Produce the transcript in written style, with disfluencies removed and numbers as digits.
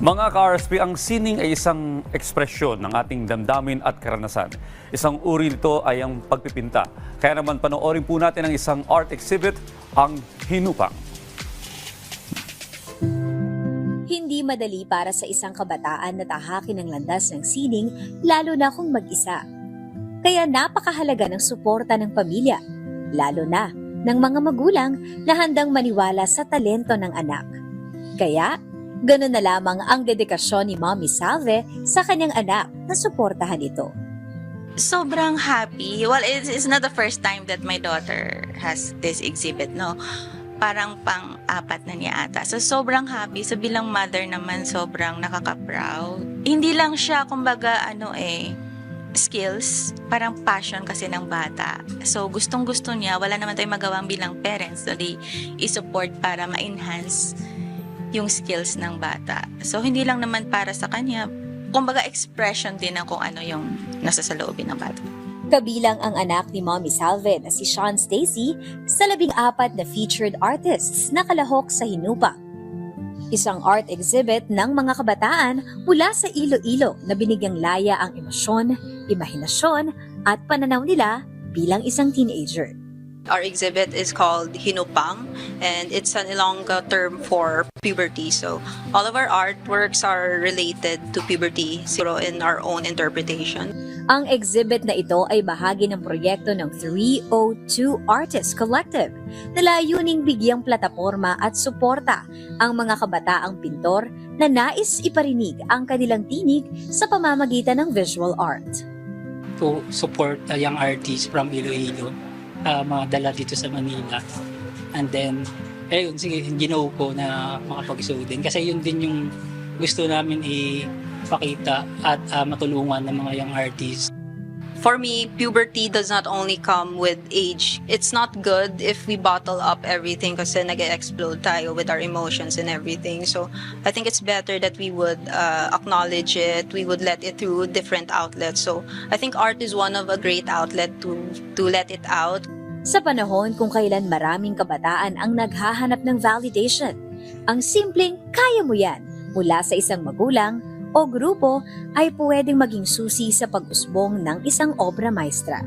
Mga ka-RSP, ang sining ay isang ekspresyon ng ating damdamin at karanasan. Isang uri nito ay ang pagpipinta. Kaya naman panoorin po natin ang isang art exhibit, ang Hinupang. Hindi madali para sa isang kabataan na tahakin ang landas ng sining, lalo na kung mag-isa. Kaya napakahalaga ng suporta ng pamilya, lalo na ng mga magulang na handang maniwala sa talento ng anak. Kaya, gano'n na lamang ang dedikasyon ni Mommy Salve sa kanyang anak na suportahan ito. Sobrang happy. Well, it's not the first time that my daughter has this exhibit, no? Parang pang-apat na niya ata. So, sobrang happy. So, bilang mother naman, sobrang nakaka-proud. Hindi lang siya, kumbaga, skills. Parang passion kasi ng bata. So, gustong-gusto niya. Wala naman tayong magawang bilang parents. So, i-support para ma-enhance yung skills ng bata. So, hindi lang naman para sa kanya. Kumbaga, expression din ng kung ano yung nasa sa loobin ng bata. Kabilang ang anak ni Mommy Salve na si Sean Stacy sa 14 na featured artists na kalahok sa Hinupang. Isang art exhibit ng mga kabataan mula sa Iloilo na binigyang laya ang emosyon, imahinasyon at pananaw nila bilang isang teenager. Our exhibit is called Hinupang, and it's an Ilonggo term for puberty. So all of our artworks are related to puberty, zero in our own interpretation. Ang exhibit na ito ay bahagi ng proyekto ng 302 Artists Collective na layuning bigyang plataporma at suporta ang mga kabataang pintor na nais iparinig ang kanilang tinig sa pamamagitan ng visual art. To support young artists from Iloilo, mga dala dito sa Manila. And then, sige, ginawa ko na makapag-show din. Kasi yun din yung gusto namin ipakita at matulungan ng mga young artists. For me, puberty does not only come with age. It's not good if we bottle up everything kasi nag-explode tayo with our emotions and everything. So I think it's better that we would acknowledge it, we would let it through different outlets. So I think art is one of a great outlet to let it out. Sa panahon kung kailan maraming kabataan ang naghahanap ng validation, ang simpleng kaya mo yan mula sa isang magulang o grupo ay pwedeng maging susi sa pag-usbong ng isang obra maestra.